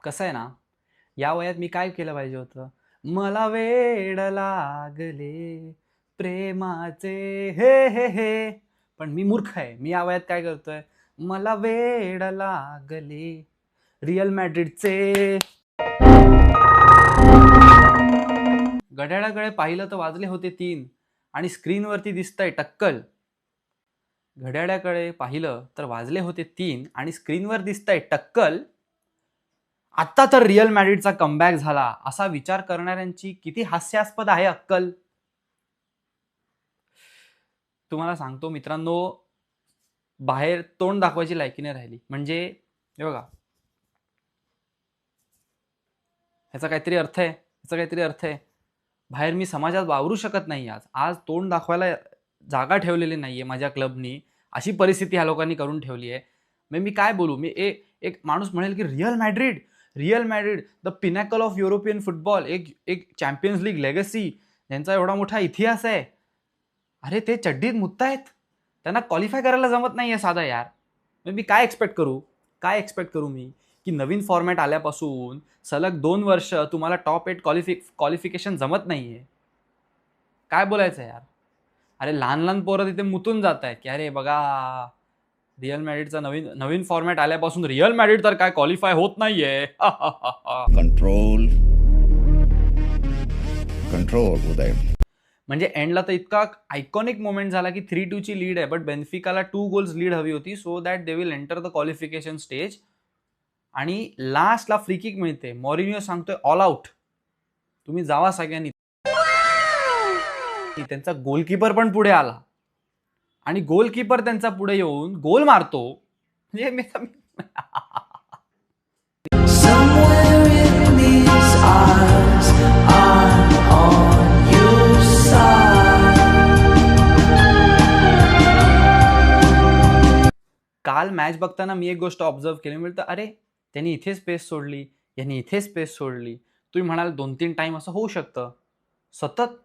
कसं आहे ना, या वयात मी काय केलं पाहिजे होतं? मला वेड लागले प्रेमाचे हे, हे, हे. पण मी मूर्ख आहे. मी या वयात काय करतोय? मला वेड लागले रिअल मॅड्रिडचे. घड्याळाकडे पाहिलं तर वाजले होते 3 आणि स्क्रीनवरती दिसतंय टक्कल. घड्याळाकडे पाहिलं तर वाजले होते 3 आणि स्क्रीनवर दिसतंय टक्कल. आता तर रिअल मॅड्रिडचा कमबॅक झाला असा विचार करणाऱ्यांची किती हास्यास्पद आहे अक्कल. तुम्हाला सांगतो मित्रांनो, बाहेर तोंड दाखवायची लायकी नाही राहिली. म्हणजे हे बघा, ह्याचा काहीतरी अर्थ आहे, ह्याचा काहीतरी अर्थ आहे. बाहेर मी समाजात वावरू शकत नाही. आज आज तोंड दाखवायला जागा ठेवलेली नाहीये माझ्या क्लबनी. अशी परिस्थिती ह्या लोकांनी करून ठेवली आहे. मग मी काय बोलू? मी एक माणूस म्हणेल की real Madrid the pinnacle of European football, एक चॅम्पियन्स लीग लेगसी, ज्यांचा एवढा मोठा इतिहास आहे. अरे ते चड्डीत मुततायत, त्यांना क्वालिफाय करायला जमत नाहीये साधा यार. मग मी काय एक्सपेक्ट करू मी की नवीन फॉर्मॅट आल्यापासून सलग 2 वर्ष तुम्हाला टॉप 8 क्वालिफिकेशन जमत नाहीये. काय बोलायचं यार? अरे लहान लहान पोरं तिथे मुतून जात आहेत की अरे बघा, रिअल मॅड्रिडचा नवीन नवीन फॉर्मॅट आल्यापासून रिअल मॅड्रिड तर काय क्वालिफाय होत नाहीये. कंट्रोल कंट्रोल उदय. म्हणजे एंडला तर इतका आयकॉनिक मोमेंट झाला की 3-2 ची लीड आहे, बट बेन्फिकाला 2 गोल्स लीड हवी होती so that they will enter the qualification stage. आणि लास्टला फ्री किक मिळते. मॉरिनियो सांगतोय ऑल आउट, तुम्ही जावा सगळ्यांनी. त्यांचा गोलकीपर पण पुढे आला आणि गोलकीपर त्यांचा पुढे येऊन गोल मारतो. म्हणजे Somewhere in these eyes, I'm on your side. काल मॅच बघताना मी एक गोष्ट ऑब्झर्व केली. म्हणलं अरे त्यांनी इथे स्पेस सोडली, यांनी इथे स्पेस सोडली. तुम्ही म्हणाल 2-3 टाइम असं होऊ शकतं. सतत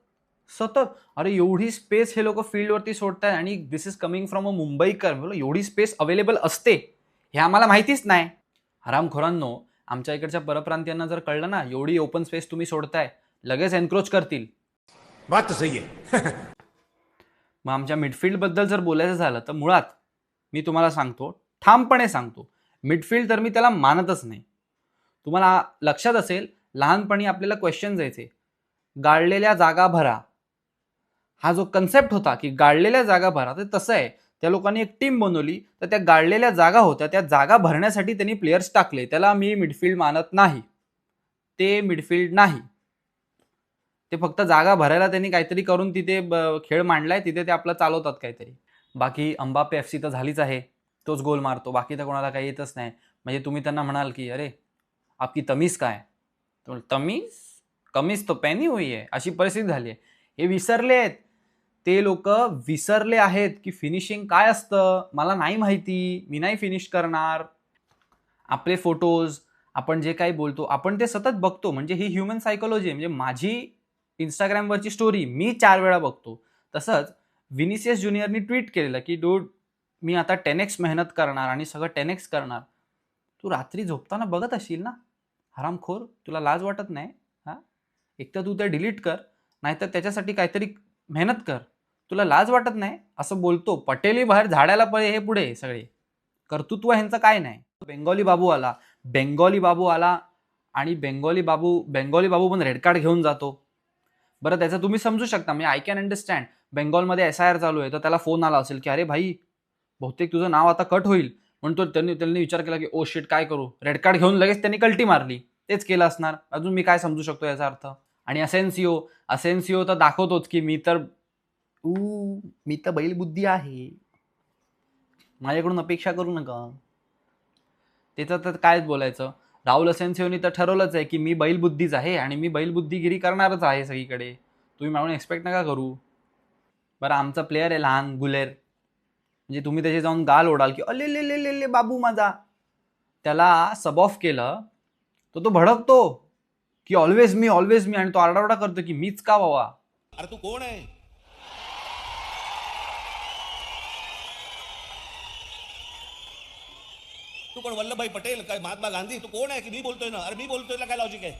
सतत अरे एवढी स्पेस हे लोक फील्डवरती सोडताय आणि दिस इज कमिंग फ्रॉम अ मुंबईकर. बोलो एवढी स्पेस अवेलेबल असते हे आम्हाला माहितीच नाही. हरामखोरांनो, आमच्या इकडच्या परप्रांतीयांना जर कळलं ना एवढी ओपन स्पेस तुम्ही सोडताय, लगेच एन्क्रोच करतील. बात तो सही है. मग आमच्या मिडफील्ड बद्दल जर बोलायचं झालं तर मुळात मी तुम्हाला सांगतो, ठामपणे सांगतो, मिडफील्ड तर मी त्याला मानतच नाही. तुम्हाला लक्षात असेल लहानपणी आपल्याला क्वेश्चन जायचे, गाळलेल्या जागा भरा. हा जो कन्सेप्ट होता की गाळलेल्या जागा भरा, ते तसं आहे. त्या लोकांनी एक टीम बनवली, तर त्या गाळलेल्या जागा होत्या, त्या जागा भरण्यासाठी त्यांनी प्लेयर्स टाकले. त्याला मी मिडफील्ड मानत नाही. ते मिडफील्ड नाही. ते फक्त जागा भरायला त्यांनी काहीतरी करून तिथे खेळ मांडलाय, तिथे ते आपलं चालवतात काहीतरी. बाकी अंबापे एफसी तर झालीच आहे, तोच गोल मारतो. बाकी तर कोणाला काही येतच नाही. म्हणजे तुम्ही त्यांना म्हणाल की अरे आपकी तमीज काय? तमीज कमीज तो पहनी हुई है, अशी परिस्थिती झाली आहे. हे विसरले आहेत, ते लोक विसरले आहेत की फिनिशिंग काय असतं. मला नाही माहिती, मी नाही फिनिश करणार. आपले फोटोज, आपण जे काही बोलतो, आपण ते सतत बघतो. म्हणजे ही ह्युमन सायकोलॉजी आहे. म्हणजे माझी इंस्टाग्रामवरची स्टोरी मी 4 वेळा बघतो. तसंच विनिसियस ज्युनियरनी ट्विट केलेलं की डूड मी आता 10x मेहनत करणार आणि सगळं 10x करणार. तू रात्री झोपताना बघत असशील ना, हरामखोर, तुला लाज वाटत नाही? हां, एक तर तू ते डिलीट कर, नाहीतर त्याच्यासाठी काहीतरी मेहनत कर. तुला लाज वाटत नाही? असं बोलतो. पटेली बाहेर झाडायला हे पुढे सगळे कर्तृत्व ह्यांचं काय नाही. बेंगॉली बाबू आला आणि बेंगॉली बाबू पण रेड कार्ड घेऊन जातो. बरं त्याचं तुम्ही समजू शकता, मी आय कॅन अंडरस्टँड. बेंगॉलमध्ये SIR चालू आहे, तर त्याला फोन आला असेल की अरे भाई, बहुतेक तुझं नाव आता कट होईल. म्हणतो त्यांनी विचार केला की ओ शिट, काय करू? रेड कार्ड घेऊन लगेच त्यांनी कल्टी मारली. तेच केलं असणार. अजून मी काय समजू शकतो याचा अर्थ? आणि असेन्सिओ तर दाखवतोच की मी तर बैलबुद्धी आहे, माझ्याकडून अपेक्षा करू नका. त्याचं तर कायच बोलायचं. राहुल असेन्सिओनी तर ठरवलंच आहे की मी बैलबुद्धीच आहे आणि मी बैलबुद्धीगिरी करणारच आहे सगळीकडे. तुम्ही म्हणून एक्सपेक्ट नका करू. बरं आमचा प्लेअर आहे लहान गुलेर, म्हणजे तुम्ही त्याचे जाऊन गाल ओढाल की अले ले ले ले बाबू माझा. त्याला सब ऑफ केलं तर तो भडकतो की ऑलवेज मी आणि तो आरडाओरडा करतो की मीच का बाबा. अरे तू कोण आहे? तू तू कोण वल्लभभाई पटेल काय महात्मा गांधी तू कोण आहे की मी बोलतोय ना अरे मी बोलतोय ना काय लॉजिक आहे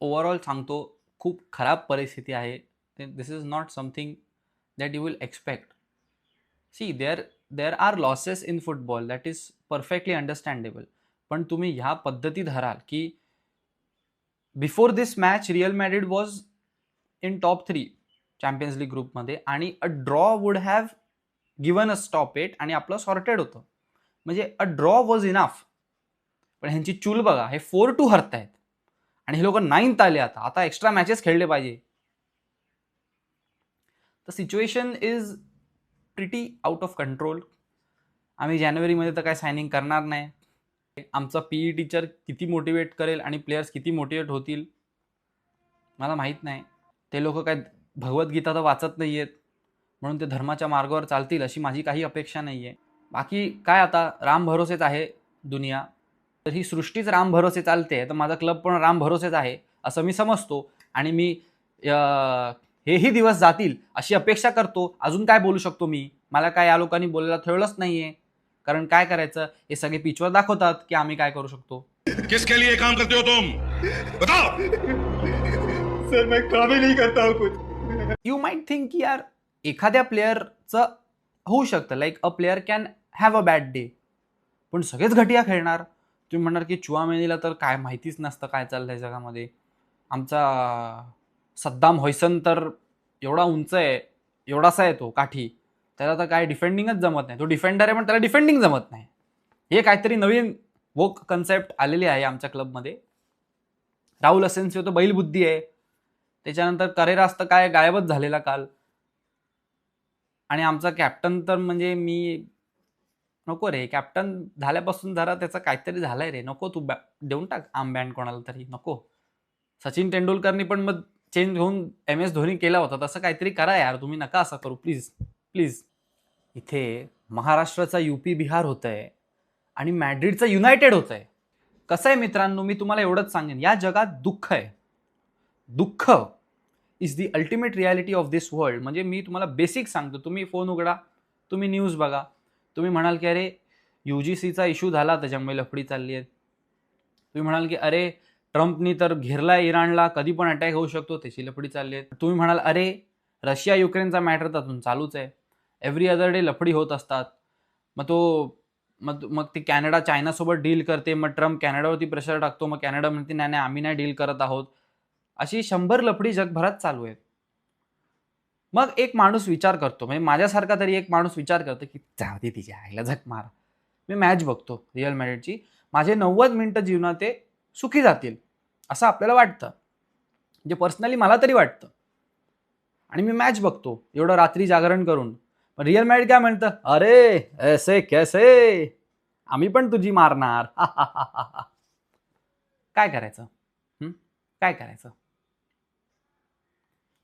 ओव्हरऑल सांगतो खूप खराब परिस्थिती आहे. This is not something that you will expect. See there are losses in football, that is perfectly understandable. पण तुम्ही ह्या पद्धती धराल की before this match Real Madrid was in top 3 champions league ग्रुपमध्ये आणि a draw would have given a stop it आणि आपलं सॉर्टेड होतं. म्हणजे अ ड्रॉ वॉज इनफ. पण ह्यांची चूल बघा, हे 4-2 हरतायत आणि हे लोक 9th आले. आता एक्स्ट्रा मॅचेस खेळले पाहिजे. The situation is pretty out of control. आम्ही जानेवारीमध्ये तर काय सायनिंग करणार नाही. आमचा पीई टीचर किती मोटिवेट करेल आणि प्लेयर्स किती मोटिवेट होतील मला माहीत नाही. ते लोक काय भगवद्गीता तर वाचत नाही आहेत म्हणून ते धर्माच्या मार्गावर चालतील अशी माझी काही अपेक्षा नाही आहे. बाकी काय आता राम भरोसेच आहे दुनिया. तर ही सृष्टीच राम भरोसे चालते तर माझा क्लब पण राम भरोसेच आहे असं मी समजतो आणि मी हेही दिवस जातील अशी अपेक्षा करतो. अजून काय बोलू शकतो मी? मला काय या लोकांनी बोलायला ठेवलंच नाही आहे. कारण काय करायचं, हे सगळे पिचवर दाखवतात की आम्ही काय करू शकतो. किसके लिए काम करते हो तुम बताओ सर मैं काम ही नहीं करता हूँ कुछ. यू माइट थिंक की यार एखाद्या प्लेअरचं होऊ शकतं, like a player can have a bad day, पण सगळेच घटिया खेळणार. तुम्ही म्हणणार की चुआमेनीला तर काय माहितीच नसतं काय चाललंय जगामध्ये. आमचा सद्दाम होयसन तर एवढा उंच आहे, एवढासा आहे तो काठी, त्याला तर काय डिफेंडिंगच जमत नाही. तो डिफेंडर आहे पण त्याला डिफेंडिंग जमत नाही. हे काहीतरी नवीन वोक कन्सेप्ट आलेली आहे आमच्या क्लबमध्ये. राहुल असेन्सिओ तो बैलबुद्धी आहे. त्याच्यानंतर करेरास तर काय गायबच झालेला काल. आणि आमचा कॅप्टन तर म्हणजे मी नको रे, कॅप्टन झाल्यापासून जरा त्याचं काहीतरी झालंय रे. नको तू देऊन टाक आर्मबँड कोणाला तरी. नको. सचिन तेंडुलकरनी पण मग चेंज होऊन MS धोनी केला होता, तसं काहीतरी करा यार. तुम्ही नका असं करू प्लीज प्लीज. इथे महाराष्ट्राचा UP बिहार होतंय आणि मॅड्रिडचं युनायटेड होतंय. कसं आहे मित्रांनो, मी तुम्हाला एवढंच सांगेन, या जगात दुःख आहे. दुःख is the ultimate reality of this world. म्हणजे मी तुम्हाला बेसिक सांगतो. तुम्ही फोन उघडा, तुम्ही न्यूज बघा, तुम्ही म्हणाल की अरे UGCचा इश्यू झाला त्याच्यामुळे लफडी चालली आहे. तुम्ही म्हणाल की अरे ट्रम्पनी तर घेरला इराणला, कधी पण अटॅक होऊ शकतो, त्याची लफडी चालली आहे. तुम्ही म्हणाल अरे रशिया युक्रेनचा मॅटर तर अजून चालूच आहे. एव्हरी अदर डे लफडी होत असतात. मग ती कॅनडा चायनासोबत डील करते, मग ट्रम्प कॅनडावरती प्रेशर टाकतो, मग कॅनडा म्हणते नाही आम्ही नाही डील करत आहोत. अशी 100 लफडी जगभरात चालू आहेत. मग एक माणूस विचार करतो, म्हणजे माझ्यासारखा तरी एक माणूस विचार करतो की जाऊ दे तिच्या आईला झक मार. मी मॅच बघतो रिअल मॅड्रिडची, माझे 90 मिनिटं जीवनात ते सुखी जातील असं आपल्याला वाटतं. म्हणजे पर्सनली मला तरी वाटतं. आणि मी मॅच बघतो एवढं रात्री जागरण करून. रिअल मॅड्रिड काय म्हणतं, अरे ऐसे कैसे, आम्ही पण तुझी मारणार. काय करायचं? काय करायचं?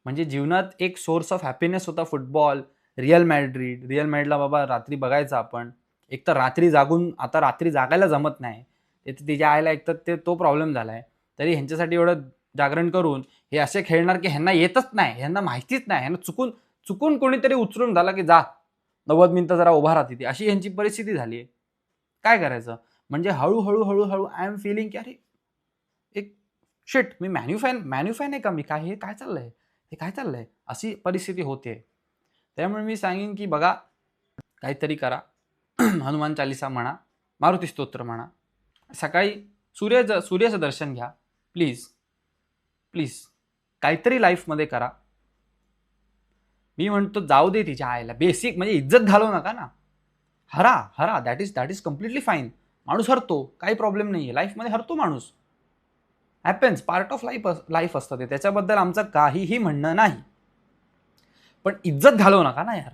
म्हणजे जीवनात एक सोर्स ऑफ हॅपीनेस होता फुटबॉल. रिअल मॅड्रिडला बाबा रात्री बघायचं आपण. एक तर रात्री जागून आता रात्री जागायला जमत नाही. तिच्या आईला एक तर तो प्रॉब्लेम झाला आहे. तरी ह्यांच्यासाठी एवढं जागरण करून हे असे खेळणार की ह्यांना येतच नाही, ह्यांना माहितीच नाही, ह्यांना चुकून कोणीतरी उचलून झाला की जा 90 मिनिटं जरा उभा राहते ती, अशी ह्यांची परिस्थिती झाली आहे. काय करायचं? म्हणजे हळूहळू आय एम फिलिंग की अरे एक शिट, मी मॅन्युफॅन आहे का? मी काय हे काय चाललंय, हे काय चाललंय, अशी परिस्थिती होते. त्यामुळे मी सांगेन की बघा काहीतरी करा. हनुमान चालिसा म्हणा, मारुती स्तोत्र म्हणा, सकाळी सूर्याचं दर्शन घ्या. प्लीज काहीतरी लाईफमध्ये करा. मी म्हणतो जाऊ दे तिच्या आईला. बेसिक म्हणजे इज्जत घालवू नका ना. हरा दॅट इज कम्प्लिटली फाईन. माणूस हरतो, काही प्रॉब्लेम नाही आहे. लाईफमध्ये हरतो माणूस. हॅपन्स, पार्ट ऑफ लाईफ असतं ते. त्याच्याबद्दल आमचं काहीही म्हणणं नाही. पण इज्जत घालवू नका ना यार.